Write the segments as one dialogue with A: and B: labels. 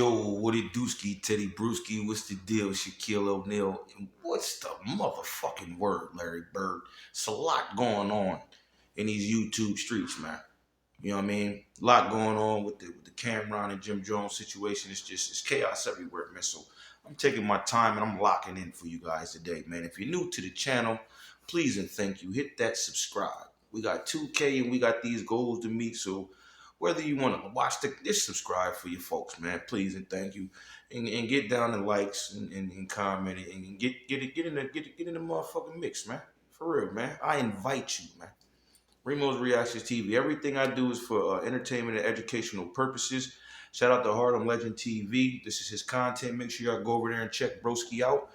A: Yo, what it dooski, Teddy Brewski? What's the deal, Shaquille O'Neal? And what's the motherfucking word, Larry Bird? It's a lot going on in these YouTube streets, man. You know what I mean? A lot going on with the Camron and Jim Jones situation. It's chaos everywhere, man. So I'm taking my time and I'm locking in for you guys today, man. If you're new to the channel, please and thank you. Hit that subscribe. We got 2K and we got these goals to meet, so whether you want to watch just subscribe for your folks, man. Please and thank you. And get down the likes and comment and get in the motherfucking mix, man. For real, man. I invite you, man. Remo's Reactions TV. Everything I do is for entertainment and educational purposes. Shout out to Harlem Legend TV. This is his content. Make sure y'all go over there and check Broski out.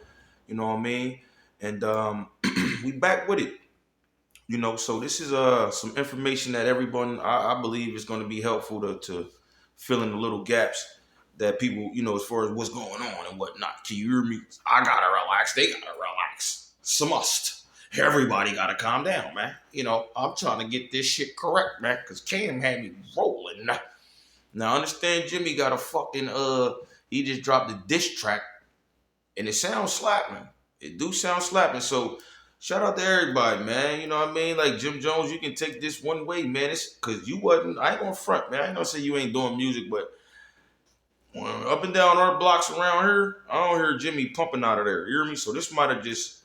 A: You know what I mean? And we back with it. You know, so this is some information that everyone, I believe, is going to be helpful to fill in the little gaps that people, you know, as far as what's going on and whatnot. Can you hear me? I got to relax. They got to relax. It's a must. Everybody got to calm down, man. You know, I'm trying to get this shit correct, man, because Cam had me rolling. Now, I understand Jimmy got a fucking, he just dropped a diss track, and it sounds slapping. It do sound slapping, so shout out to everybody, man. You know what I mean? Like Jim Jones, you can take this one way, man. It's because you wasn't, I ain't gonna front, man. I ain't gonna say you ain't doing music, but up and down our blocks around here, I don't hear Jimmy pumping out of there. You hear me? So this might have just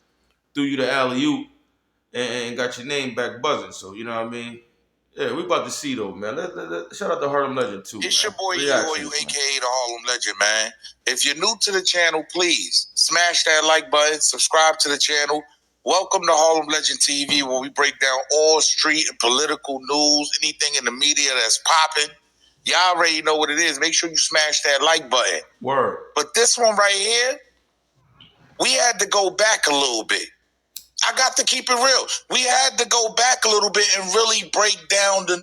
A: threw you the alley-oop and got your name back buzzing. So, you know what I mean? Yeah, we about to see, though, man. Shout out to Harlem Legend, too.
B: It's
A: man.
B: your boy, you aka the Harlem Legend, man. If you're new to the channel, please smash that like button, subscribe to the channel. Welcome to Harlem Legend TV, where we break down all street and political news, anything in the media that's popping. Y'all already know what it is. Make sure you smash that like button.
A: Word.
B: But this one right here, we had to go back a little bit. I got to keep it real. We had to go back a little bit and really break down the...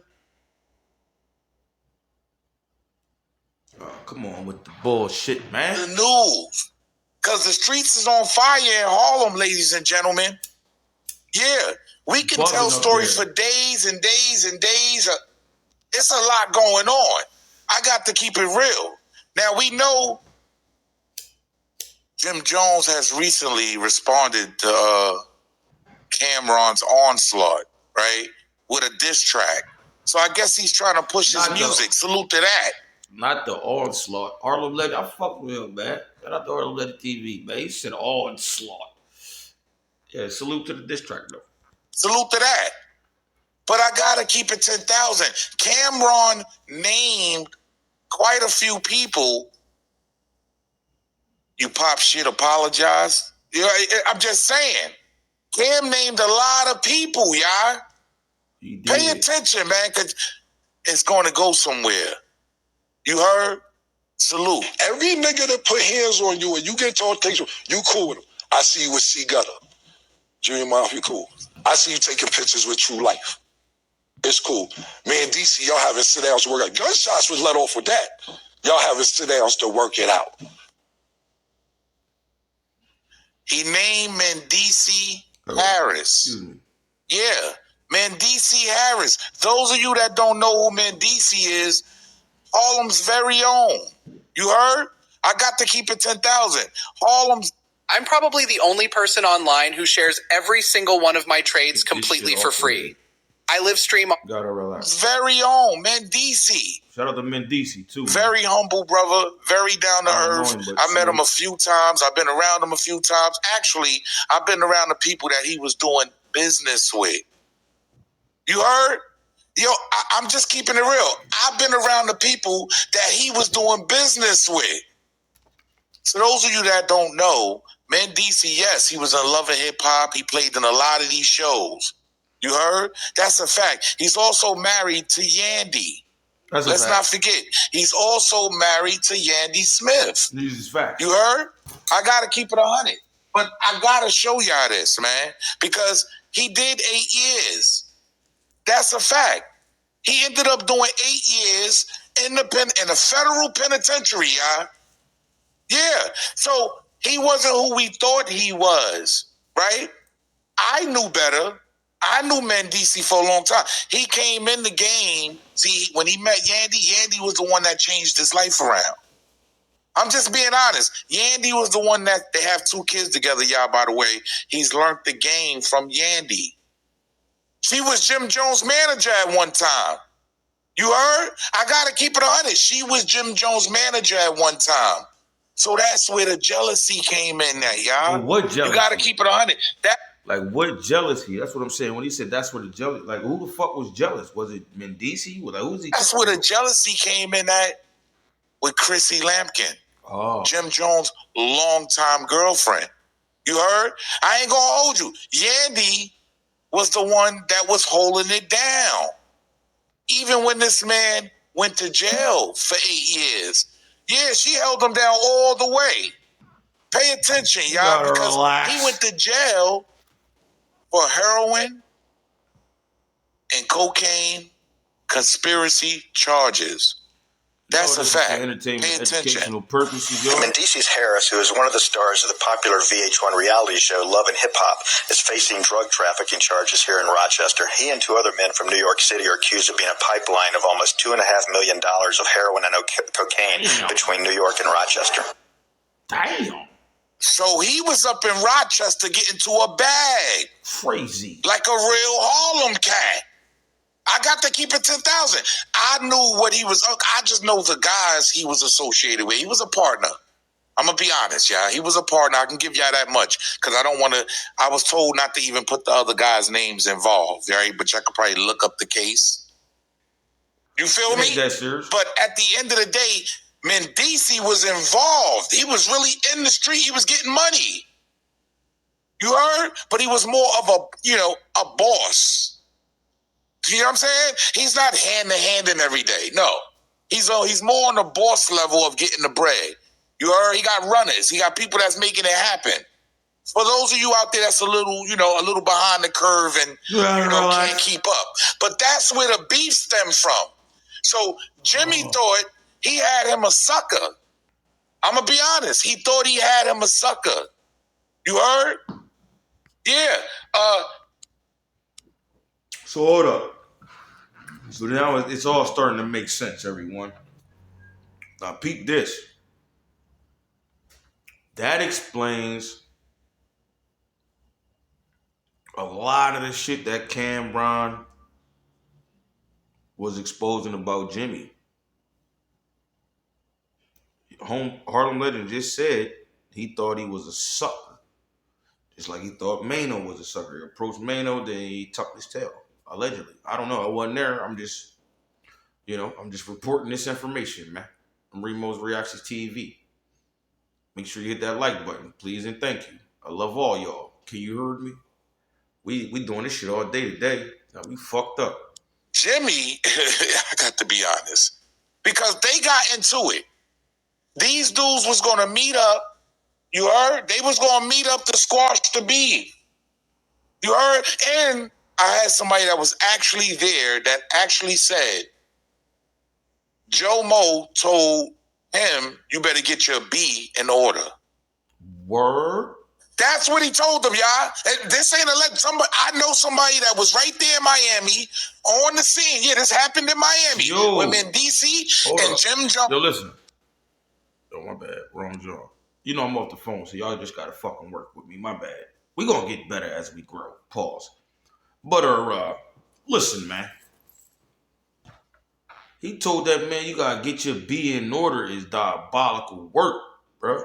A: Oh, come on with the bullshit, man.
B: The news. Because the streets is on fire in Harlem, ladies and gentlemen. Yeah, we can tell stories for days and days and days. It's a lot going on. I got to keep it real. Now, we know Jim Jones has recently responded to Camron's onslaught, right, with a diss track. So I guess he's trying to push his music. Salute to that.
A: Not the onslaught. Harlem Legend, I fuck with him, man. Shout out to Harlem Legend TV, man. He said onslaught. Yeah, salute to the diss track, though.
B: Salute to that. But I gotta keep it 10,000. Camron named quite a few people. You pop shit, apologize. You know, I'm just saying. Cam named a lot of people, y'all. Pay attention, man, because it's going to go somewhere. You heard? Salute.
C: Every nigga that put hands on you and you get to altercation, you cool with him. I see you with C Gutter. Junior Mouth, you cool. I see you taking pictures with True Life. It's cool. Mendecee, y'all having sit-downs to work out. Gunshots was let off with that. Y'all having sit-downs to work it out.
B: He named Mendecee Harris. Yeah, Mendecee Harris. Those of you that don't know who Mendecee is, Harlem's very own. You heard? I got to keep it 10,000. Harlem's...
D: I'm probably the only person online who shares every single one of my trades completely for free. I live stream...
A: Gotta relax.
B: Very own, Mendecee.
A: Shout out to Mendeecees, too. Man.
B: Very humble brother, very down to earth. I met him a few times. I've been around him a few times. Actually, I've been around the people that he was doing business with. You heard? Yo, I'm just keeping it real. I've been around the people that he was doing business with. So those of you that don't know, Mendeecees, yes, he was in Love and Hip Hop. He played in a lot of these shows. You heard? That's a fact. He's also married to Yandy. Let's not forget. He's also married to Yandy Smith.
A: These is facts.
B: You heard? I got to keep it 100. But I got to show y'all this, man, because he did 8 years. That's a fact. He ended up doing 8 years in a federal penitentiary, y'all. Yeah. So he wasn't who we thought he was, right? I knew better. I knew Mendeecees for a long time. He came in the game. See, when he met Yandy, Yandy was the one that changed his life around. I'm just being honest. Yandy was the one that they have 2 kids together, y'all, by the way. He's learned the game from Yandy. She was Jim Jones' manager at one time. You heard? I got to keep it 100. She was Jim Jones' manager at one time. So that's where the jealousy came in there, y'all.
A: Well, what jealousy?
B: You got to keep it 100.
A: Like, what jealousy? That's what I'm saying. When he said that's where the jealousy, like, who the fuck was jealous? Was it Mendeecees? Like, who's he?
B: That's where the jealousy came in at with Chrissy Lampkin.
A: Oh.
B: Jim Jones' longtime girlfriend. You heard? I ain't gonna hold you. Yandy was the one that was holding it down. Even when this man went to jail for 8 years. Yeah, she held him down all the way. Pay attention, y'all, because he went to jail for heroin and cocaine conspiracy charges. That's a fact.
A: Entertainment,
B: Pay attention.
A: educational purposes, yo.
E: Mendeecees Harris, who is one of the stars of the popular VH1 reality show Love and Hip Hop, is facing drug trafficking charges here in Rochester. He and 2 other men from New York City are accused of being a pipeline of almost $2.5 million of heroin and cocaine between New York and Rochester.
A: Damn.
B: So he was up in Rochester getting to a bag.
A: Crazy.
B: Like a real Harlem cat. I got to keep it 10,000. I knew what he was. I just know the guys he was associated with. He was a partner. I'm going to be honest, y'all. He was a partner. I can give y'all that much because I don't want to. I was told not to even put the other guys' names involved, right? But y'all could probably look up the case. You feel me?
A: That's serious.
B: But at the end of the day, Mendecee was involved. He was really in the street. He was getting money. You heard? But he was more of a boss. You know what I'm saying? He's not hand-to-hand in every day. No. He's more on the boss level of getting the bread. You heard? He got runners. He got people that's making it happen. For those of you out there that's a little behind the curve and can't keep up. But that's where the beef stems from. So Jimmy thought he had him a sucker. I'm going to be honest. He thought he had him a sucker. You heard? Yeah.
A: So hold up. So now it's all starting to make sense, everyone. Now peep this. That explains a lot of the shit that Camron was exposing about Jimmy. Harlem Legend just said he thought he was a sucker. Just like he thought Mano was a sucker. He approached Mano, then he tucked his tail. Allegedly. I don't know. I wasn't there. I'm just reporting this information, man. I'm Remo's Reactions TV. Make sure you hit that like button, please and thank you. I love all y'all. Can you hear me? We doing this shit all day today. Now, we fucked up.
B: Jimmy, I got to be honest, because they got into it. These dudes was going to meet up. You heard? They was going to meet up to squash the beef. You heard? And I had somebody that was actually there that actually said, Joe Mo told him, you better get your B in order.
A: Word?
B: That's what he told them, y'all. This ain't somebody. I know somebody that was right there in Miami on the scene. Yeah, this happened in Miami. With Mendeecees and Jim Jones.
A: Yo, listen. Oh, my bad. Wrong jaw. You know I'm off the phone, so y'all just gotta fucking work with me. My bad. We gonna get better as we grow. Pause. But listen, man. He told that man, you gotta get your B in order is diabolical work, bro.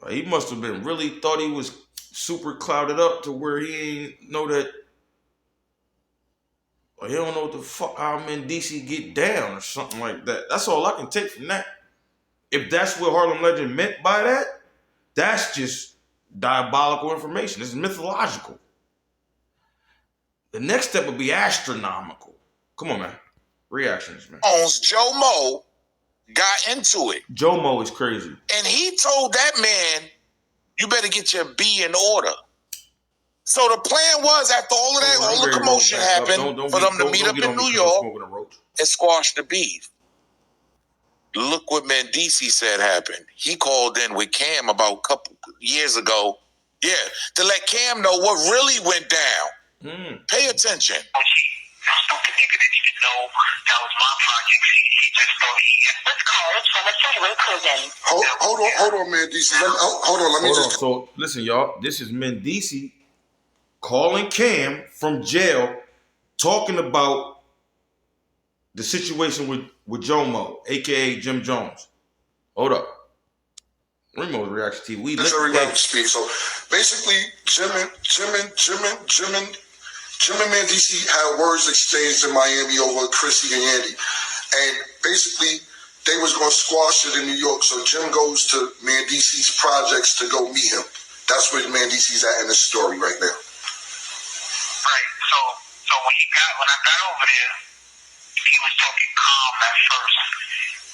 A: He must have been really thought he was super clouded up to where he ain't know that. He don't know what the fuck how Mendeecees get down or something like that. That's all I can take from that. If that's what Harlem Legend meant by that, that's just diabolical information. It's mythological. The next step would be astronomical. Come on, man. Reactions, man.
B: Joe Mo got into it.
A: Joe Mo is crazy.
B: And he told that man, you better get your B in order. So the plan was, after all of that, all the commotion happened, for them to meet up in New York and squash the beef. Look what Mendeecees said happened. He called in with Cam about a couple years ago. Yeah, to let Cam know what really went down. Pay attention. stupid nigga didn't even know that was my project. He just thought he had what's college from a federal prison.
C: Hold on, Mendeecees. Let me just.
A: So listen, y'all. This is Mendeecees calling Cam from jail, talking about the situation with Jomo, aka Jim Jones. Hold up. Remote Reaction TV.
C: That's every way to speak. So basically, Jim and Mendeecees had words exchanged in Miami over Chrissy and Andy. And basically, they was going to squash it in New York. So Jim goes to Mendeecees' projects to go meet him. That's where Mendeecees at in this story right now.
B: Right. So when I got over there, he was talking calm at first.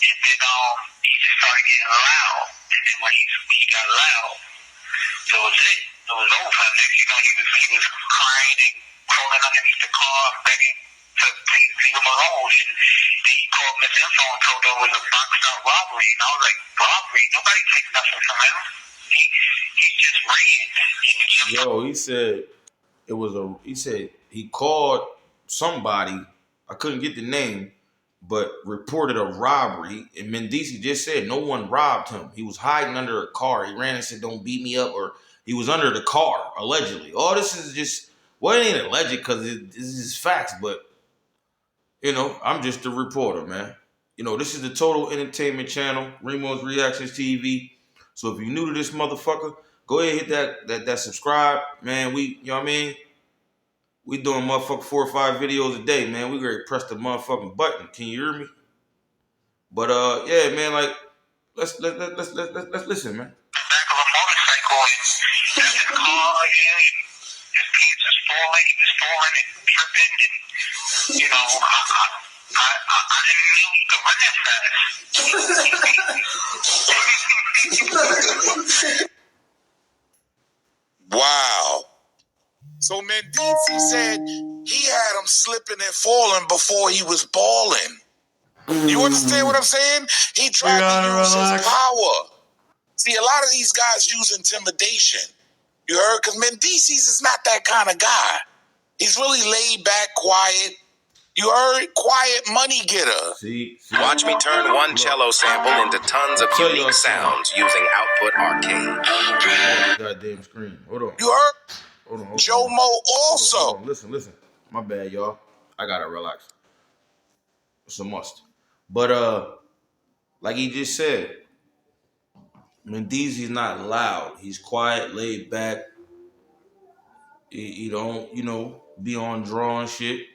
B: And then he just started getting loud. And then when he got loud, that was it. It was over. Next you know, he was crying and crawling underneath the car and begging to please leave him alone. And then he called Miss Info and told her it was a boxed out robbery. And I was like, robbery? Nobody takes nothing from him. He just ran.
A: Yo, he said it was a. He said he called somebody. I couldn't get the name, but reported a robbery. And Mendeecees just said no one robbed him. He was hiding under a car. He ran and said, "Don't beat me up," or he was under the car allegedly. All this is just it ain't alleged because this is facts, but you know I'm just a reporter, man. You know this is the Total Entertainment Channel, Remo's Reactions TV. So if you're new to this motherfucker, go ahead and hit that subscribe, man. You know what I mean? We doing motherfucking 4 or 5 videos a day, man. We ready to press the motherfucking button. Can you hear me? But yeah, man, like let's listen, man.
B: Back of a motorcycle and his car, yeah, and his pants was falling. He was falling and tripping, and you know, I didn't know he could run that fast. Wow. So Mendeecees said he had him slipping and falling before he was balling. You understand what I'm saying? He tried to use his power. See, a lot of these guys use intimidation. You heard? Because Mendeecees is not that kind of guy. He's really laid back, quiet. You heard? Quiet money getter.
A: See?
F: Watch me turn one cello sample into tons of unique sounds using Output Arcade.
A: Goddamn screen. Hold on.
B: You heard?
A: Hold on.
B: Jomo also.
A: Hold on. Listen. My bad, y'all. I gotta relax. It's a must. But like he just said, Mendeecees not loud. He's quiet, laid back. He don't, be on drawing shit.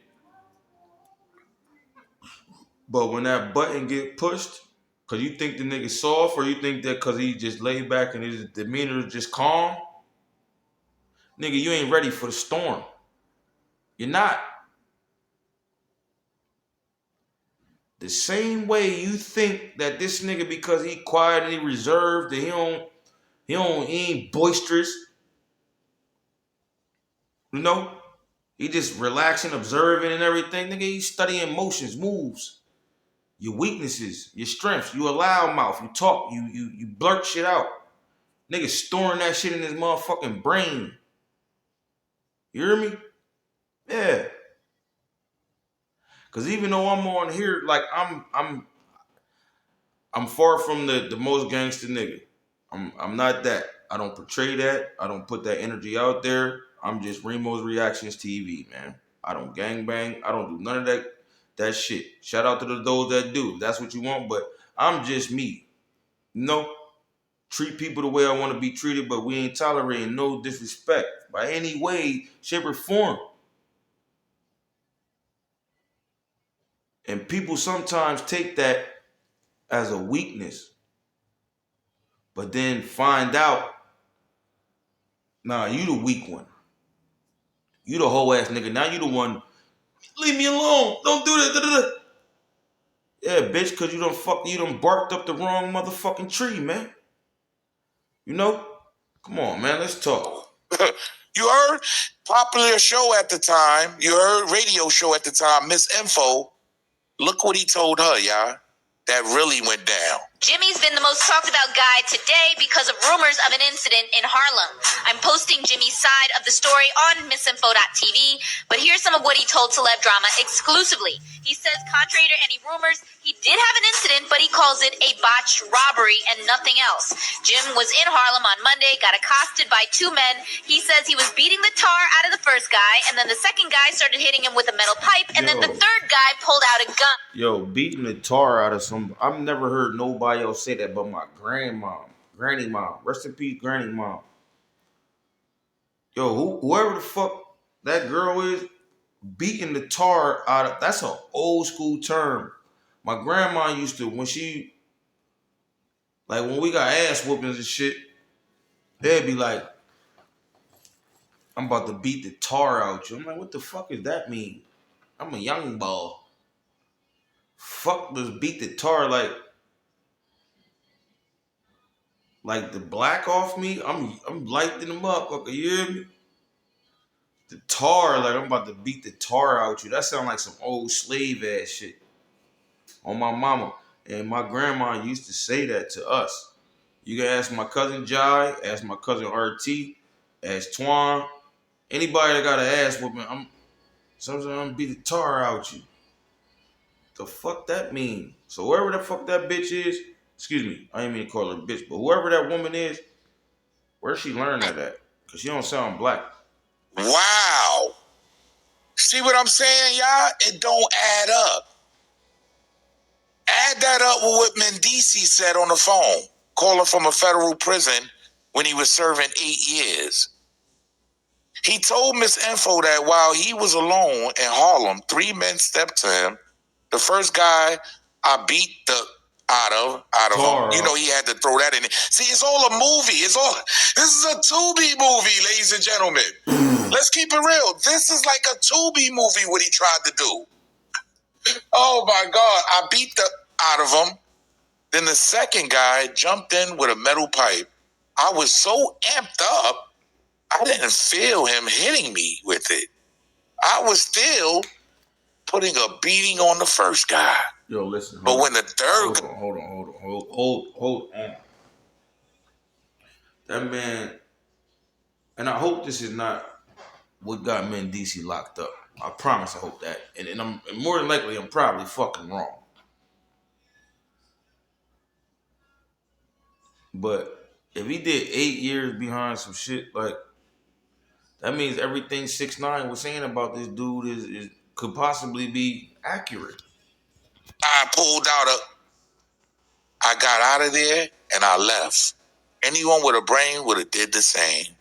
A: But when that button get pushed, cause you think the nigga soft, or you think that cause he just laid back and his demeanor is just calm, nigga, you ain't ready for the storm. You're not. The same way you think that this nigga, because he quiet and he reserved, that he ain't boisterous. You know? He just relaxing, observing and everything. Nigga, he studying motions, moves, your weaknesses, your strengths. You a loud mouth. You talk. You blurt shit out. Nigga storing that shit in his motherfucking brain. You hear me? Yeah. Cause even though I'm on here, like I'm far from the most gangster nigga. I'm not that. I don't portray that. I don't put that energy out there. I'm just Remo's Reactions TV, man. I don't gangbang. I don't do none of that shit. Shout out to those that do. If that's what you want, but I'm just me. You know? Treat people the way I want to be treated, but we ain't tolerating no disrespect by any way, shape, or form. And people sometimes take that as a weakness, but then find out, nah, you the weak one. You the whole ass nigga. Now you the one, leave me alone. Don't do that. Yeah, bitch, cause you done barked up the wrong motherfucking tree, man. You know? Come on, man, let's talk.
B: You heard? Popular show at the time. You heard? Radio show at the time. Miss Info. Look what he told her, y'all. that really went down.
G: Jimmy's been the most talked about guy today because of rumors of an incident in Harlem. I'm posting Jimmy's side of the story on misinfo.tv, but here's some of what he told Celeb Drama exclusively. He says, contrary to any rumors, he did have an incident, but he calls it a botched robbery and nothing else. Jim was in Harlem on Monday, got accosted by two men. He says he was beating the tar out of the first guy, and then the second guy started hitting him with a metal pipe, and then the third guy pulled out a gun.
A: Yo, beating the tar out of some... I've never heard nobody else say that but my granny mom. Rest in peace, granny mom. Yo, whoever the fuck that girl is, beating the tar out of... That's an old school term. My grandma used to, when she... Like, when we got ass whoopings and shit, they'd be like, I'm about to beat the tar out you. I'm like, what the fuck does that mean? I'm a young boy. Fuck does beat the tar like the black off me? I'm lighting them up, okay, you hear me? The tar, like I'm about to beat the tar out you. That sound like some old slave ass shit. On my mama. And my grandma used to say that to us. You can ask my cousin Jai, ask my cousin RT, ask Twan. Anybody that got an ass whooping, sometimes I'm gonna beat the tar out you. The fuck that mean? So whoever the fuck that bitch is, excuse me, I ain't mean to call her a bitch, but whoever that woman is, where she learn that at? Because she don't sound black.
B: Wow. See what I'm saying, y'all? It don't add up. Add that up with what Mendeecees said on the phone, calling from a federal prison when he was serving 8 years. He told Miss Info that while he was alone in Harlem, 3 men stepped to him. The first guy I beat the out of him. You know, he had to throw that in there. See, it's all a movie. This is a Tubi movie, ladies and gentlemen. Let's keep it real. This is like a Tubi movie, what he tried to do. Oh my God. I beat the out of him. Then the second guy jumped in with a metal pipe. I was so amped up, I didn't feel him hitting me with it. I was still putting a beating on the first guy.
A: Yo, listen.
B: But when the third...
A: Hold on. That man... And I hope this is not what got Mendeecees locked up. I promise I hope that. And I'm more than likely, I'm probably fucking wrong. But if he did 8 years behind some shit, like, that means everything 6ix9ine was saying about this dude could possibly be accurate.
B: I got out of there and I left. Anyone with a brain would have did the same.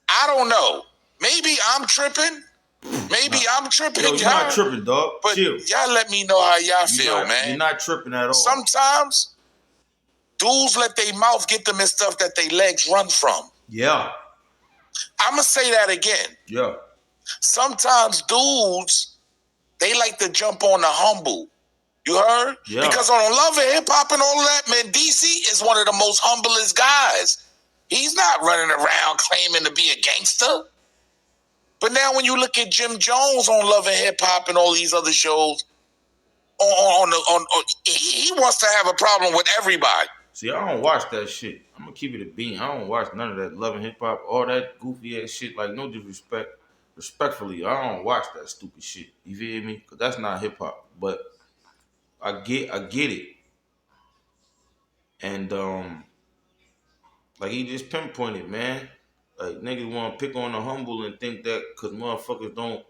B: I don't know. Maybe I'm tripping. I'm tripping.
A: Yo, you're not tripping, dog.
B: But
A: chill.
B: Y'all let me know how y'all feel, man.
A: You're not tripping at all.
B: Sometimes dudes let their mouth get them in stuff that their legs run from.
A: Yeah.
B: I'm going to say that again.
A: Yeah.
B: Sometimes dudes, they like to jump on the humble. You heard?
A: Yeah.
B: Because on Love and Hip Hop and all that, Mendeecees is one of the most humblest guys. He's not running around claiming to be a gangster. But now when you look at Jim Jones on Love and Hip Hop and all these other shows, he wants to have a problem with everybody.
A: See, I don't watch that shit. I'm gonna keep it a bean. I don't watch none of that Love and Hip Hop, all that goofy ass shit. Like, no disrespect. Respectfully, I don't watch that stupid shit. You feel me? Because that's not hip hop. But I get it. And like, he just pinpointed, man. Like, niggas want to pick on the humble and think that because motherfuckers don't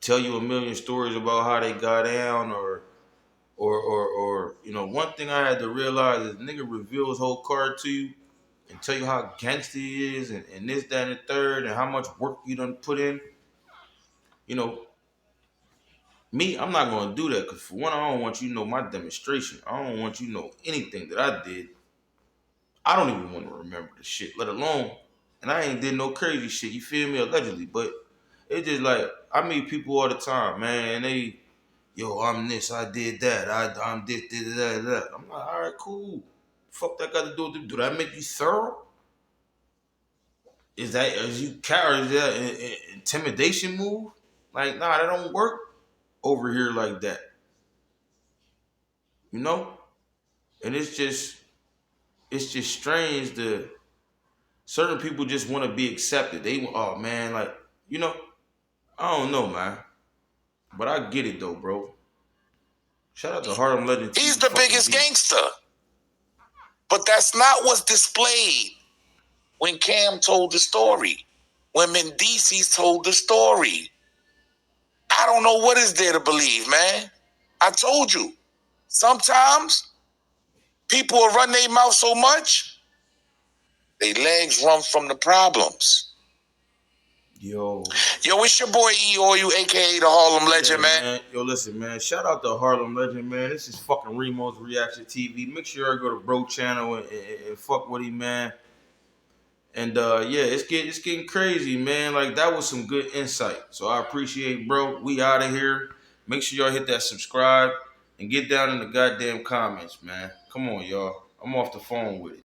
A: tell you a million stories about how they got down or you know, one thing I had to realize is nigga reveal his whole card to you and tell you how gangster he is and this, that, and the third and how much work you done put in. You know, me, I'm not going to do that because for one, I don't want you to know my demonstration. I don't want you to know anything that I did. I don't even want to remember the shit, let alone, and I ain't did no crazy shit, you feel me, allegedly, but it's just like, I meet people all the time, man, and they, yo, I'm this, I did that, I'm this, that. I'm like, all right, cool. Fuck that got to do with it. Do that make you thorough? Is that an intimidation move? Like, nah, that don't work. over here like that. You know? And it's just strange that certain people just want to be accepted. They, oh man, like, you know, I don't know, man. But I get it though, bro. Shout out to Harlem Legend.
B: He's the biggest gangster. But that's not what's displayed when Cam told the story. When Mendeecees told the story. I don't know what is there to believe, man. I told you. Sometimes people will run their mouth so much, their legs run from the problems.
A: Yo,
B: it's your boy E-Oil, a.k.a. the Harlem Legend, man.
A: Yo, listen, man. Shout out to Harlem Legend, man. This is fucking Remo's Reaction TV. Make sure you go to Bro channel and fuck with him, man. And yeah, it's getting crazy, man. Like, that was some good insight. So I appreciate, bro. We out of here. Make sure y'all hit that subscribe and get down in the goddamn comments, man. Come on, y'all. I'm off the phone with it.